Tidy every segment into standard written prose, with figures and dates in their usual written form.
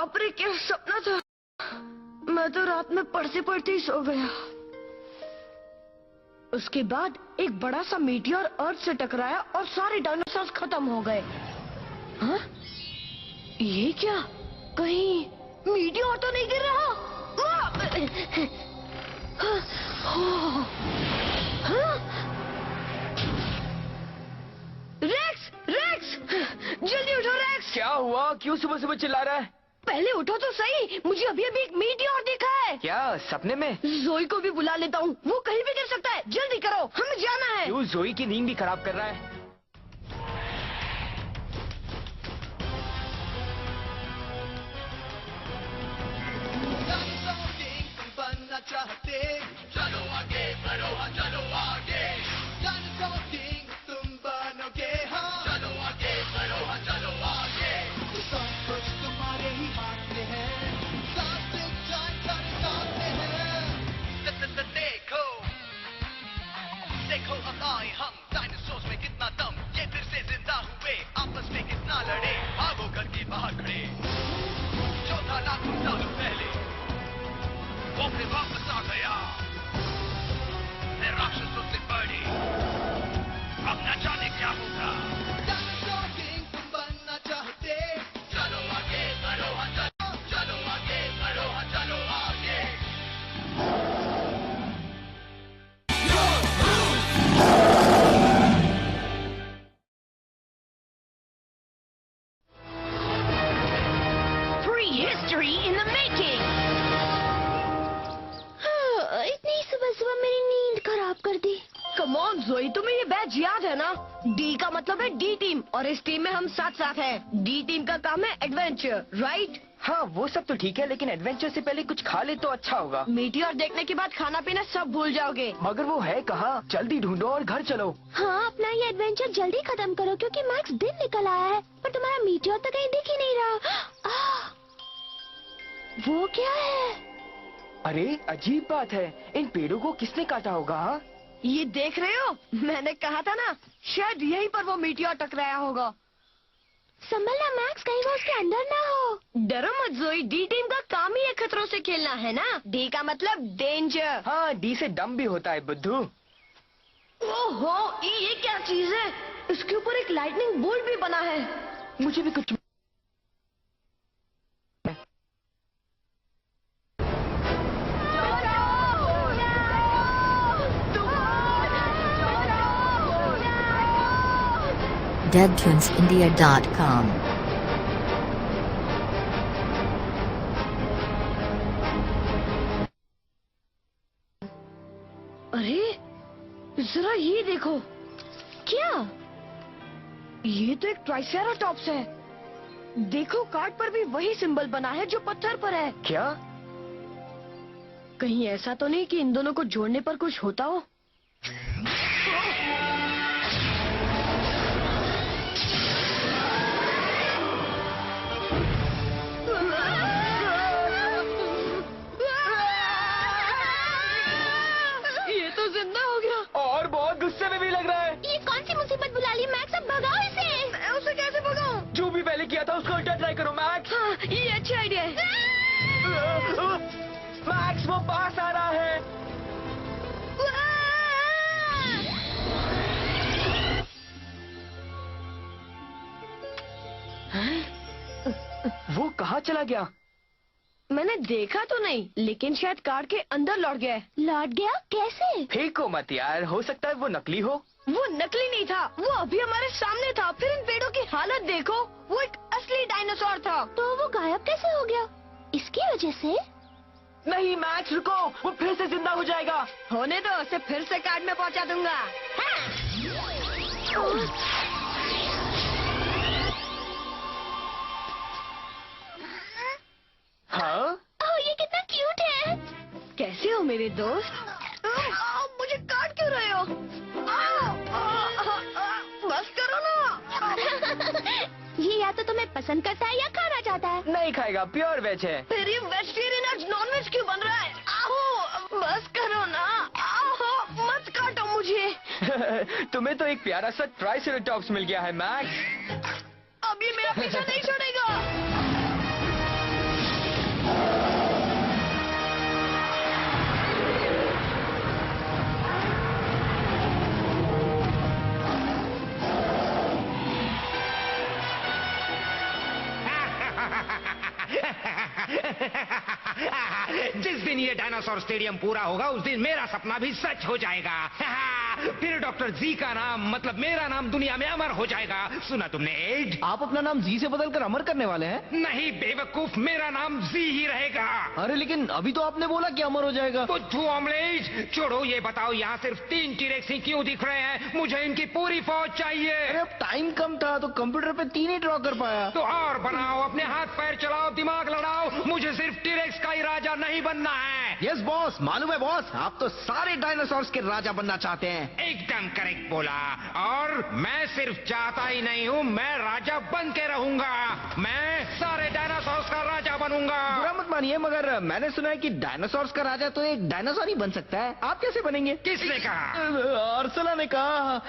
बाप रे, क्या सपना था। मैं तो रात में पढ़ते पढ़ते ही सो गया। उसके बाद एक बड़ा सा मीटियोर अर्थ से टकराया और सारे डायनासोर खत्म हो गए। हाँ? ये क्या? कहीं मीटियोर तो नहीं गिर रहा? रेक्स, रेक्स, जल्दी उठो रेक्स। क्या हुआ? क्यों सुबह सुबह चिल्ला रहा है? पहले उठो तो सही, मुझे अभी अभी एक मीटियोर दिखा है। क्या सपने में? जोई को भी बुला लेता हूँ, वो कहीं भी गिर सकता है। जल्दी करो, हमें जाना है। क्यों जोई की नींद भी खराब कर रहा है? चलो आगे बढ़ो, चलो आगे। डायनासोर किंग तुम बनोगे, हाँ। चलो आगे बढ़ो, चलो आगे। सब कुछ तुम्हारे ही हाथ में है, साथ साथ में है। देखो देखो अब आए हम, डायनासोर्स में कितना दम। ये फिर से जिंदा हुए, आपस में कितना लड़े। भागो करके बाहर खड़े, 14 लाख सालों पहले वो फिर वापस आ गया, राक्षसों से बड़ी। अब न जाने क्या होगा। डायनासोर किंग तुम बनना चाहते, चलो आगे बढ़ो, चलो आगे बढ़ो, चलो आगे। History in the making. इतनी सुबह सुबह मेरी नींद खराब कर दी। कम ऑन जोई, तुम्हें ये बैच याद है ना? डी का मतलब है डी टीम, और इस टीम में हम साथ साथ हैं। डी टीम का काम है एडवेंचर, राइट? हाँ वो सब तो ठीक है, लेकिन एडवेंचर से पहले कुछ खा ले तो अच्छा होगा। मीटियोर देखने के बाद खाना पीना सब भूल जाओगे। मगर वो है कहाँ? जल्दी ढूंढो और घर चलो। हाँ, अपना ये एडवेंचर जल्दी खत्म करो, क्योंकि मैक्स दिन निकल आया है, पर तुम्हारा मीटियोर तो कहीं दिख ही नहीं रहा। वो क्या है? अरे अजीब बात है, इन पेड़ों को किसने काटा होगा? हाँ? ये देख रहे हो? मैंने कहा था ना, शायद यहीं पर वो मीटियोर टकराया होगा। संभलना मैक्स, कहीं वो उसके अंदर ना हो। डरो मत जोई, डी टीम का काम ही है खतरों से खेलना, है ना? डी का मतलब डेंजर। हाँ, डी से डम भी होता है बुद्धू। ओहो, ये क्या चीज है? इसके ऊपर एक लाइटनिंग बोल्ट भी बना है। मुझे भी कुछ deadtoonsindia.com अरे जरा ये देखो। क्या? ये तो एक ट्राइसेराटॉप्स है। देखो, कार्ड पर भी वही सिंबल बना है जो पत्थर पर है। क्या? कहीं ऐसा तो नहीं कि इन दोनों को जोड़ने पर कुछ होता हो? ये तो जिंदा हो गया और बहुत गुस्से में भी लग रहा है। ये कौन सी मुसीबत बुला ली मैक्स? अब भगाओ इसे। मैं उसे कैसे भगाऊं? जो भी पहले किया था उसको उल्टा ट्राई करो मैक्स। हाँ, ये अच्छा आइडिया है। मैक्स वो पास आ रहा है। वो कहाँ चला गया? मैंने देखा तो नहीं, लेकिन शायद कार के अंदर लौट गया है। लौट गया? कैसे? फेंको मत यार, हो सकता है वो नकली हो। वो नकली नहीं था, वो अभी हमारे सामने था। फिर इन पेड़ों की हालत देखो, वो एक असली डायनासोर था। तो वो गायब कैसे हो गया? इसकी वजह से? नहीं मैक्स रुको, वो फिर से जिंदा हो जाएगा। होने दो, उसे फिर से कार्ड में पहुंचा दूंगा। हाँ? ओह, ये कितना क्यूट है। कैसे हो मेरे दोस्त? मुझे काट क्यों रहे हो? बस करो ना। ये या तो तुम्हें पसंद करता है या खाना चाहता है। नहीं खाएगा, प्योर वेज है। फिर ये वेजिटेरियन आज नॉन वेज क्यों बन रहा है? आओ, बस करो ना। आओ, मत काटो मुझे। तुम्हें तो एक प्यारा सा ट्राइसेराटॉप्स मिल गया है मैक्स। अब ये मेरा पीछा नहीं छोड़ेगा। जिस दिन ये डायनासोर स्टेडियम पूरा होगा उस दिन मेरा सपना भी सच हो जाएगा। फिर डॉक्टर जी का नाम मतलब मेरा नाम दुनिया में अमर हो जाएगा। सुना तुमने एड? आप अपना नाम जी से बदलकर अमर करने वाले हैं? नहीं बेवकूफ, मेरा नाम जी ही रहेगा। अरे लेकिन अभी तो आपने बोला कि अमर हो जाएगा। बुद्धू ऑमलेट, छोड़ो ये बताओ यहाँ सिर्फ 3 टीरेक्स ही क्यों दिख रहे हैं? मुझे इनकी पूरी फौज चाहिए। अरे अब टाइम कम था तो कंप्यूटर पे 3 ही ड्रॉ कर पाया। तो और बनाओ, अपने हाथ पैर चलाओ, दिमाग लड़ाओ। मुझे सिर्फ टीरेक्स का ही राजा नहीं बनना है। यस बॉस, मालूम है बॉस, आप तो सारे डायनासोर्स के राजा बनना चाहते हैं। एकदम करेक्ट बोला। और मैं सिर्फ चाहता ही नहीं हूँ, मैं राजा बन के रहूंगा। मैं सारे डायनासोर्स का राजा बनूंगा। बुरा मत मानिए, मगर मैंने सुना है कि डायनासोर्स का राजा तो एक डायनासोर ही बन सकता है। आप कैसे बनेंगे? किसने कहा? अर्सला ने कहा।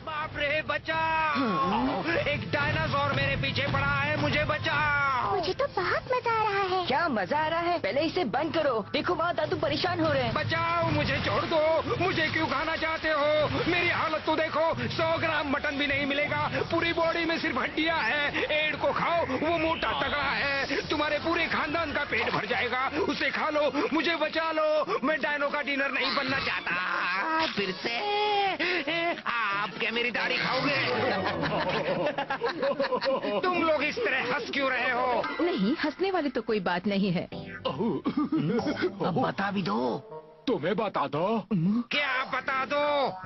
बाप रे, बचाओ! एक डायनासोर मेरे पीछे पड़ा है, मुझे बचाओ! मुझे तो बहुत मजा आ रहा है। क्या मजा आ रहा है? पहले इसे बंद करो। देखो वहाँ दादू परेशान हो रहे हैं। बचाओ, मुझे छोड़ दो। मुझे क्यों खाना चाहते हो? मेरी हालत तो देखो, 100 ग्राम मटन भी नहीं मिलेगा। पूरी बॉडी में सिर्फ हड्डियां हैं। एड को खाओ, वो मोटा तगड़ा है। तुम्हारे पूरे खानदान का पेट भर जाएगा। उसे खा लो, मुझे बचा लो। मैं डायनो का डिनर नहीं बनना चाहता। फिर से आप क्या मेरी दाढ़ी खाओगे? तुम लोग इस तरह हंस क्यों रहे हो? नहीं, हंसने वाली तो कोई बात नहीं है। अब बता भी दो। तुम्हें बता दो। क्या बता दो?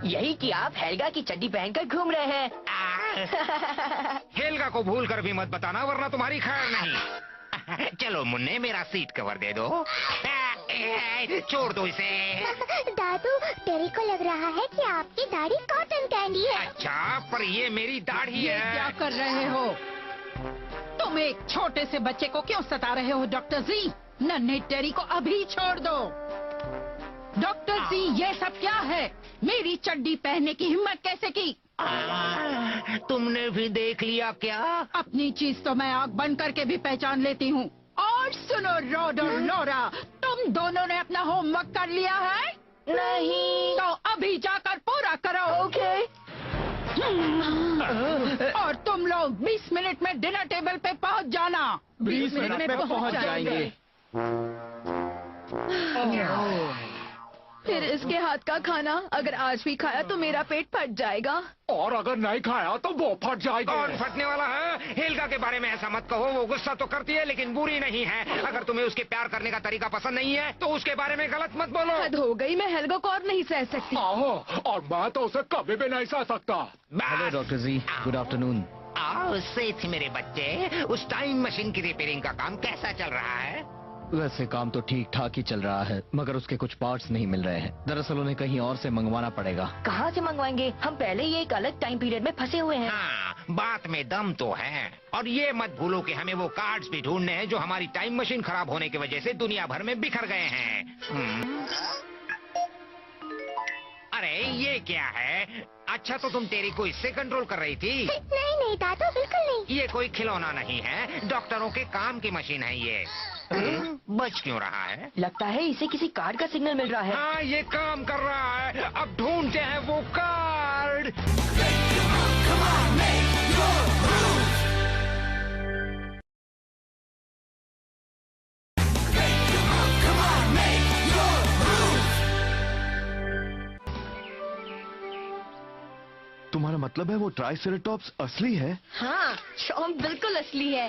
यही कि आप हेल्गा की चड्डी पहनकर घूम रहे हैं। हेल्गा को भूल कर भी मत बताना, वरना तुम्हारी खैर नहीं। चलो मुन्ने, मेरा सीट कवर दे दो। छोड़ दो इसे। दादू, तेरे को लग रहा है कि आपकी दाढ़ी कॉटन कैंडी है। अच्छा, पर ये मेरी दाढ़ी है। क्या कर रहे हो? तुम एक छोटे से बच्चे को क्यों सता रहे हो डॉक्टर जी? नन्हे टेरी को अभी छोड़ दो। डॉक्टर जी, ये सब क्या है? मेरी चड्डी पहनने की हिम्मत कैसे की? तुमने भी देख लिया क्या? अपनी चीज तो मैं आग बंद करके भी पहचान लेती हूँ। और सुनो रॉड और लॉरा, तुम दोनों ने अपना होमवर्क कर लिया है? नहीं। तो अभी जाकर पूरा करो। ओके। और तुम लोग 20 मिनट में डिनर टेबल पे पहुंच जाना। 20 मिनट में पहुंच जाएंगे। फिर इसके हाथ का खाना अगर आज भी खाया तो मेरा पेट फट जाएगा। और अगर नहीं खाया तो वो फट जाएगा। और फटने वाला है? हेल्गा के बारे में ऐसा मत कहो। वो गुस्सा तो करती है लेकिन बुरी नहीं है। अगर तुम्हें उसके प्यार करने का तरीका पसंद नहीं है तो उसके बारे में गलत मत बोलो। हद हो गई, मैं हेल्गा को और नहीं सह सकती। आहो, और मैं तो उसे कभी भी नहीं सह सकता। हेलो डॉक्टर जी, गुड आफ्टरनून। आओ सेठ मेरे बच्चे, उस टाइम मशीन की रिपेयरिंग का काम कैसा चल रहा है? वैसे काम तो ठीक ठाक ही चल रहा है, मगर उसके कुछ पार्ट्स नहीं मिल रहे हैं। दरअसल उन्हें कहीं और से मंगवाना पड़ेगा। कहाँ से मंगवाएंगे? हम पहले ही एक अलग टाइम पीरियड में फंसे हुए हैं। हाँ, बात में दम तो है। और ये मत भूलो कि हमें वो कार्ड्स भी ढूंढने हैं जो हमारी टाइम मशीन खराब होने की वजह से दुनिया भर में बिखर गए हैं। अरे ये क्या है? अच्छा, तो तुम तेरी को इससे कंट्रोल कर रही थी? नहीं नहीं दादू, बिल्कुल नहीं। ये कोई खिलौना नहीं है, डॉक्टरों के काम की मशीन है ये। बच क्यों रहा है? लगता है इसे किसी कार्ड का सिग्नल मिल रहा है। हाँ, ये काम कर रहा है। अब ढूंढते हैं वो कार्ड। तुम्हारा मतलब है वो ट्राइसेराटॉप्स असली है? हाँ, चॉम्प बिल्कुल असली है।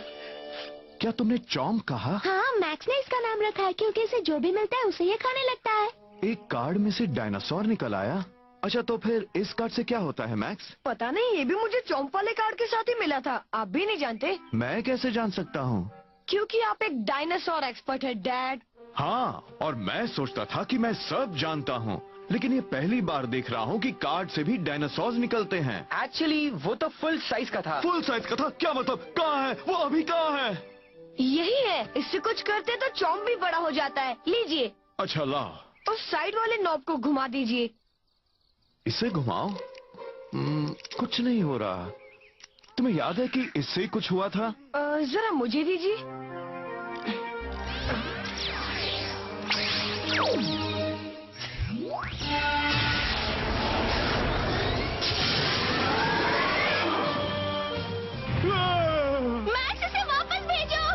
क्या तुमने चॉम्प कहा? हाँ, मैक्स ने इसका नाम रखा है क्योंकि इसे जो भी मिलता है उसे ये खाने लगता है। एक कार्ड में से डायनासोर निकल आया? अच्छा, तो फिर इस कार्ड से क्या होता है मैक्स? पता नहीं, ये भी मुझे चॉम्प वाले कार्ड के साथ ही मिला था। आप भी नहीं जानते? मैं कैसे जान सकता हूँ? क्योंकि आप एक डायनासोर एक्सपर्ट है डैड। हाँ, और मैं सोचता था कि मैं सब जानता हूँ, लेकिन ये पहली बार देख रहा हूँ कि कार्ड से भी डायनासोर निकलते हैं। एक्चुअली वो तो फुल साइज का था। फुल साइज का था? क्या मतलब? कहाँ है वो? अभी कहाँ है? यही है, इससे कुछ करते तो चॉम्प भी बड़ा हो जाता है। लीजिए। अच्छा ला। उस साइड वाले नॉब को घुमा दीजिए। इसे घुमाओ। कुछ नहीं हो रहा। तुम्हें याद है कि इससे कुछ हुआ था? जरा मुझे दीजिए। मैक्स, इसे वापस भेजो।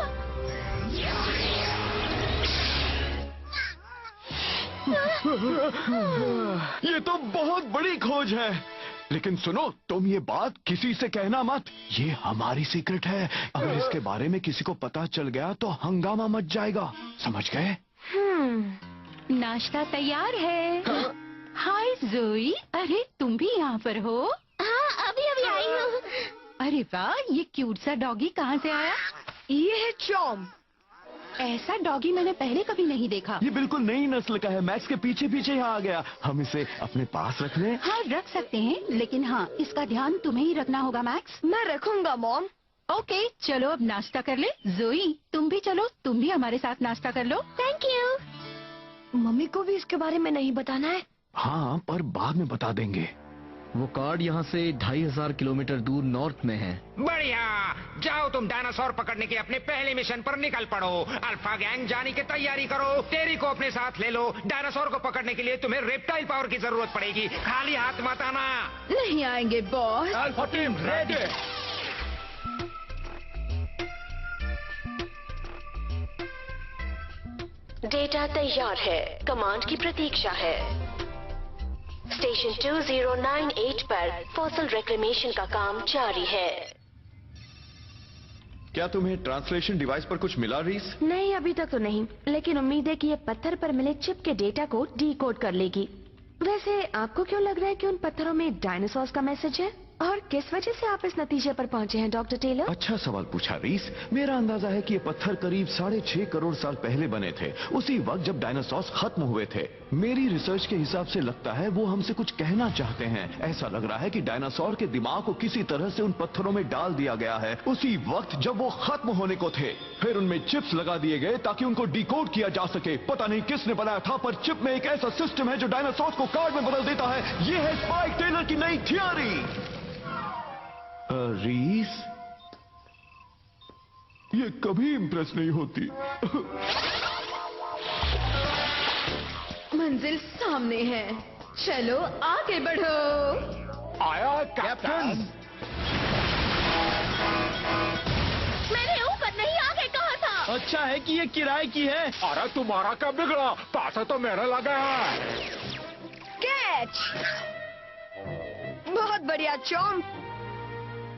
ये तो बहुत बड़ी खोज है। लेकिन सुनो, तुम ये बात किसी से कहना मत। ये हमारी सीक्रेट है। अगर इसके बारे में किसी को पता चल गया तो हंगामा मच जाएगा। समझ गए? नाश्ता तैयार है। हाय जोई, अरे तुम भी यहाँ पर हो? हाँ, अभी अभी आई हूँ। अरे वाह, ये क्यूट सा डॉगी कहाँ से आया? ये है चॉम। ऐसा डॉगी मैंने पहले कभी नहीं देखा। ये बिल्कुल नई नस्ल का है। मैक्स के पीछे पीछे यहाँ आ गया। हम इसे अपने पास रख लें? हाँ, रख सकते हैं, लेकिन हाँ, इसका ध्यान तुम्हें ही रखना होगा मैक्स। मैं रखूंगा मॉम। ओके, चलो अब नाश्ता कर ले। जोई, तुम भी चलो, तुम भी हमारे साथ नाश्ता कर लो। Thank you. मम्मी को भी इसके बारे में नहीं बताना है। हाँ, पर बाद में बता देंगे। वो कार्ड यहाँ से 2500 किलोमीटर दूर नॉर्थ में है। बढ़िया, जाओ तुम डायनासोर पकड़ने के अपने पहले मिशन पर निकल पड़ो। अल्फा गैंग जाने की तैयारी करो। टेरी को अपने साथ ले लो। डायनासोर को पकड़ने के लिए तुम्हें रेप्टाइल पावर की जरूरत पड़ेगी। खाली हाथ मत आना। नहीं आएंगे boss. Alpha team ready. Data तैयार है। कमांड की प्रतीक्षा है। स्टेशन 2098 पर फॉसल रिक्लेमेशन का काम जारी है। क्या तुम्हें ट्रांसलेशन डिवाइस पर कुछ मिला, रीस? नहीं, अभी तक तो नहीं, लेकिन उम्मीद है कि ये पत्थर पर मिले चिप के डेटा को डिकोड कर लेगी। वैसे आपको क्यों लग रहा है कि उन पत्थरों में डायनासोर्स का मैसेज है? और किस वजह से आप इस नतीजे पर पहुंचे हैं, डॉक्टर टेलर? अच्छा सवाल पूछा, रीस। मेरा अंदाजा है कि ये पत्थर करीब 6.5 करोड़ साल पहले बने थे, उसी वक्त जब डायनासोर्स खत्म हुए थे। मेरी रिसर्च के हिसाब से लगता है वो हमसे कुछ कहना चाहते हैं। ऐसा लग रहा है कि डायनासोर के दिमाग को किसी तरह से उन पत्थरों में डाल दिया गया है, उसी वक्त जब वो खत्म होने को थे। फिर उनमें चिप्स लगा दिए गए ताकि उनको डिकोड किया जा सके। पता नहीं किसने बनाया था, पर चिप में एक ऐसा सिस्टम है जो डायनासोर को कार्ड में बदल देता है। ये है स्पाइक टेलर की नई थियरी। रीस, ये कभी इम्प्रेस नहीं होती। मंजिल सामने है, चलो आगे बढ़ो। आया कैप्टन। मैंने ऊपर नहीं, आगे कहा था। अच्छा है कि ये किराए की है। अरे तुम्हारा क्या बिगड़ा, पैसा तो मेरे लगे हैं। कैच। बहुत बढ़िया चॉम।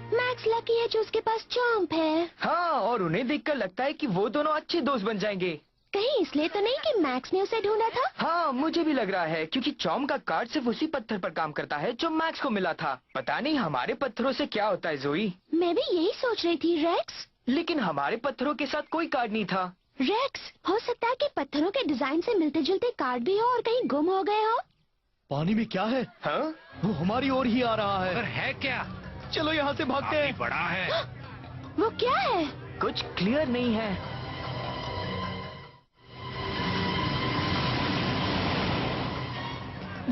मैक्स लकी है जो उसके पास चॉम्प है। हाँ, और उन्हें देखकर लगता है कि वो दोनों अच्छे दोस्त बन जाएंगे। कहीं इसलिए तो नहीं कि मैक्स ने उसे ढूंढा था? हाँ, मुझे भी लग रहा है, क्योंकि चॉम्प का कार्ड सिर्फ उसी पत्थर पर काम करता है जो मैक्स को मिला था। पता नहीं हमारे पत्थरों से क्या होता है जोई। मैं भी यही सोच रही थी रेक्स। लेकिन हमारे पत्थरों के साथ कोई कार्ड नहीं था। रेक्स, हो सकता है कि पत्थरों के डिजाइन से मिलते जुलते कार्ड भी हो और कहीं गुम हो गए हो। पानी में क्या है? हाँ? वो हमारी ओर ही आ रहा पर है। है क्या? चलो यहाँ से भागते काफी हैं। बड़ा है। वो क्या है? कुछ क्लियर नहीं है।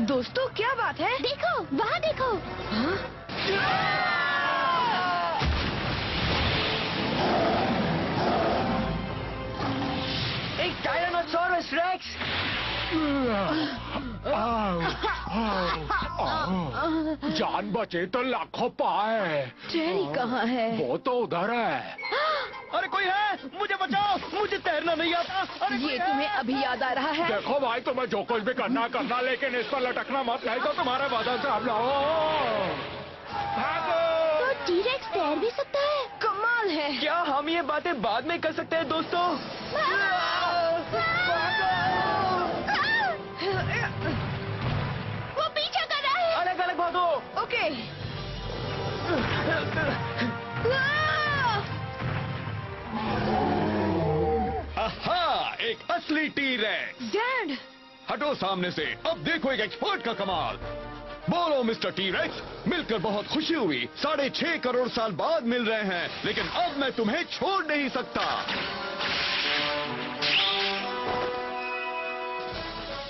दोस्तों क्या बात है? देखो, वहाँ देखो। एक टायरानोसॉरस रेक्स। जान बचे तो लाखों पाए। टेरी कहाँ है? वो तो उधर है। अरे कोई है? मुझे बचाओ, मुझे तैरना नहीं आता। अरे कोई ये है? तुम्हें अभी याद आ रहा है? देखो भाई, तुम्हें जो कुछ भी करना, लेकिन इस पर लटकना मत, नहीं तो तुम्हारे बदन से हमला हो। भागो। तो टी-रेक्स तैर भी सकता है? कमाल है। क्या हम ये बातें बाद में कर सकते हैं दोस्तों? वो पीछा कर रहा है। अलग अलग भागो। ओके। आहा, एक असली टी-रेक्स। डैड। हटो सामने से। अब देखो एक एक्सपर्ट का कमाल। बोलो मिस्टर टी-रेक्स, मिलकर बहुत खुशी हुई। 6.5 करोड़ साल बाद मिल रहे हैं, लेकिन अब मैं तुम्हें छोड़ नहीं सकता।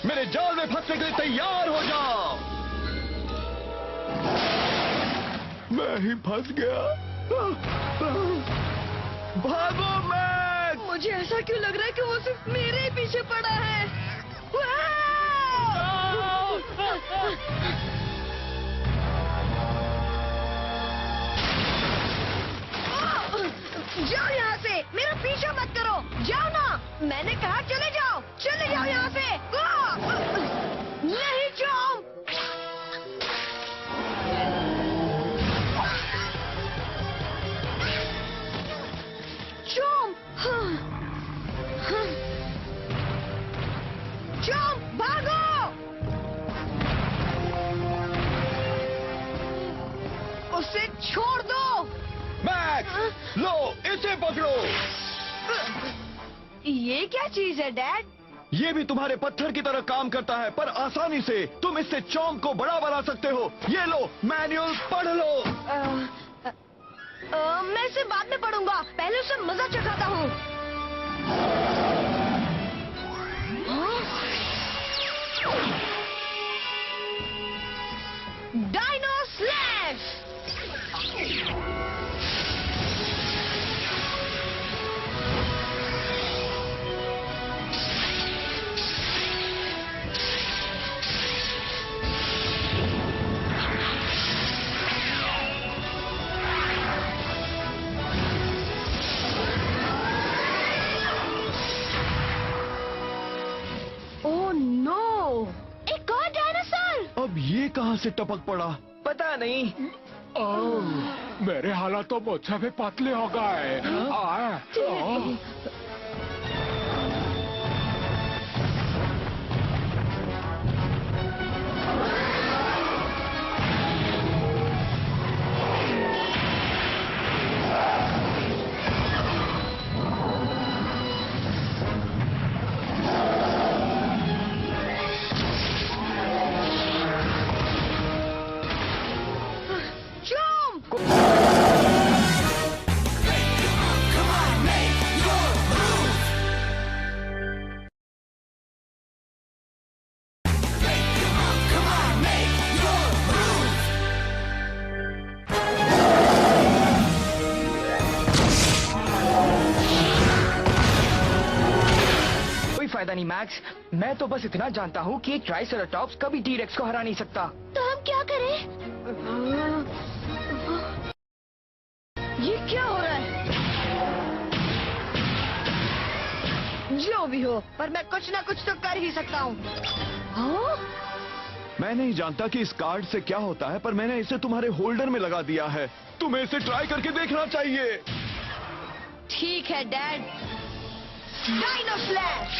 मेरे जाल में फंसने के लिए तैयार हो जाओ। मैं ही फंस गया। भागो मैक्स! मुझे ऐसा क्यों लग रहा है कि वो सिर्फ मेरे ही पीछे पड़ा है। जाओ यहाँ से, मेरा पीछा मत करो, जाओ ना। मैंने कहा चले जाओ यहाँ से। नहीं जाओ। चोम, भागो! उसे छोड़ दो। मैक्स, लो इसे पकड़ो। ये क्या चीज है डैड? ये भी तुम्हारे पत्थर की तरह काम करता है, पर आसानी से तुम इससे चौंक को बड़ा बना सकते हो। ये लो, मैनुअल पढ़ लो। मैं इसे बाद में पढ़ूंगा, पहले उसे मजा चखाता हूँ। Dino slash! Oh no! एक और डायनासोर! अब ये कहाँ से टपक पड़ा? पता नहीं। मेरे हालात तो मुझसे भी पतले हो गए। फायदा नहीं मैक्स, मैं तो बस इतना जानता हूँ कि एक ट्राइसेराटॉप्स कभी टी-रेक्स को हरा नहीं सकता। तो हम क्या करें? ये क्या हो रहा है? जो भी हो, पर मैं कुछ ना कुछ तो कर ही सकता हूँ। मैं नहीं जानता कि इस कार्ड से क्या होता है, पर मैंने इसे तुम्हारे होल्डर में लगा दिया है। तुम्हें इसे ट्राई करके देखना चाहिए। ठीक है डैड। Dino slash!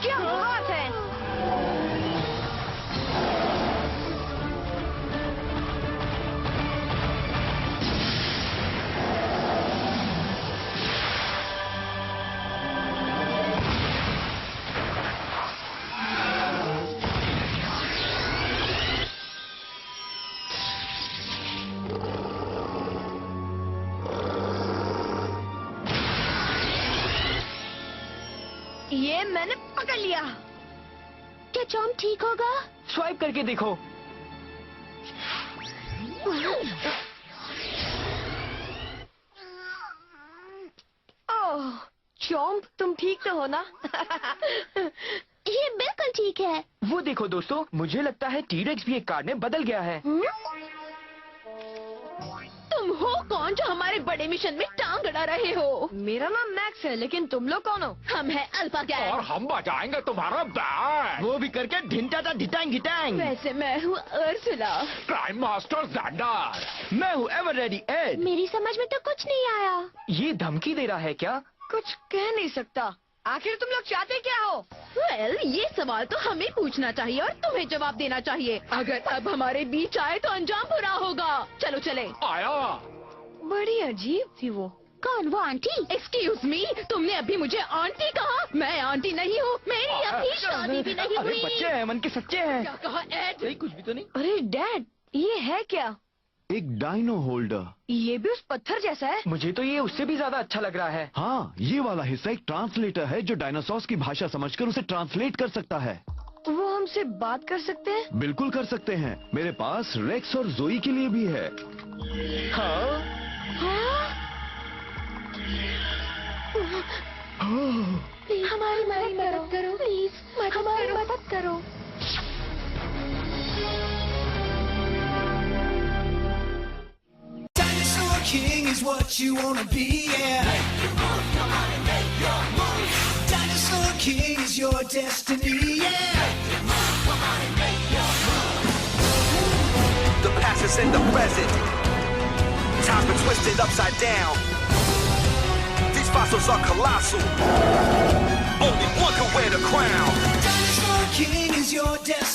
क्या बात है! ये मैंने पकड़ लिया। क्या चॉम ठीक होगा? स्वाइप करके देखो। ओह, चॉम्प तुम ठीक तो हो ना? ये बिल्कुल ठीक है। वो देखो दोस्तों, मुझे लगता है टी-रेक्स भी एक कार्ड में बदल गया है। तुम हो कौन जो हमारे बड़े मिशन में टांग अड़ा रहे हो? मेरा नाम मैक्स है, लेकिन तुम लोग कौन हो? हम है अल्फा गैंग। और हम बजाएंगे तुम्हारा बैंड। वो भी करके ढिंटाटा ढिटांग घिटांग। वैसे मैं हूँ अर्सुला। Prime master ज़ैंडर। मैं हूँ एवर रेडी एड। मेरी समझ में तो कुछ नहीं आया। ये धमकी दे रहा है क्या? कुछ कह नहीं सकता। आखिर तुम लोग चाहते क्या हो? वेल, ये सवाल तो हमें पूछना चाहिए और तुम्हें जवाब देना चाहिए। अगर अब हमारे बीच आए तो अंजाम बुरा होगा। चलो चले। आया। बड़ी अजीब थी वो। कौन, वो आंटी? एक्सक्यूज मी, तुमने अभी मुझे आंटी कहा? मैं आंटी नहीं हूँ, मेरी अभी शादी भी नहीं अरे हुई। बच्चे हैं, मन के सच्चे हैं। क्या कहा एड? नहीं, कुछ भी तो नहीं। अरे डैड, ये है क्या? एक डायनो होल्डर। ये भी उस पत्थर जैसा है। मुझे तो ये उससे भी ज्यादा अच्छा लग रहा है। हाँ, ये वाला हिस्सा एक ट्रांसलेटर है जो डायनासोर की भाषा समझकर उसे ट्रांसलेट कर सकता है। वो हमसे बात कर सकते हैं? बिल्कुल कर सकते हैं। मेरे पास रेक्स और जोई के लिए भी है। हाँ? हमारी मदद करो प्लीज, हमारी मदद करो। Dinosaur King is what you wanna be, yeah. Dinosaur King is your destiny, yeah. The past is in the present. Time's been twisted upside down. These fossils are colossal. Only one can wear the crown. Dinosaur King is your destiny.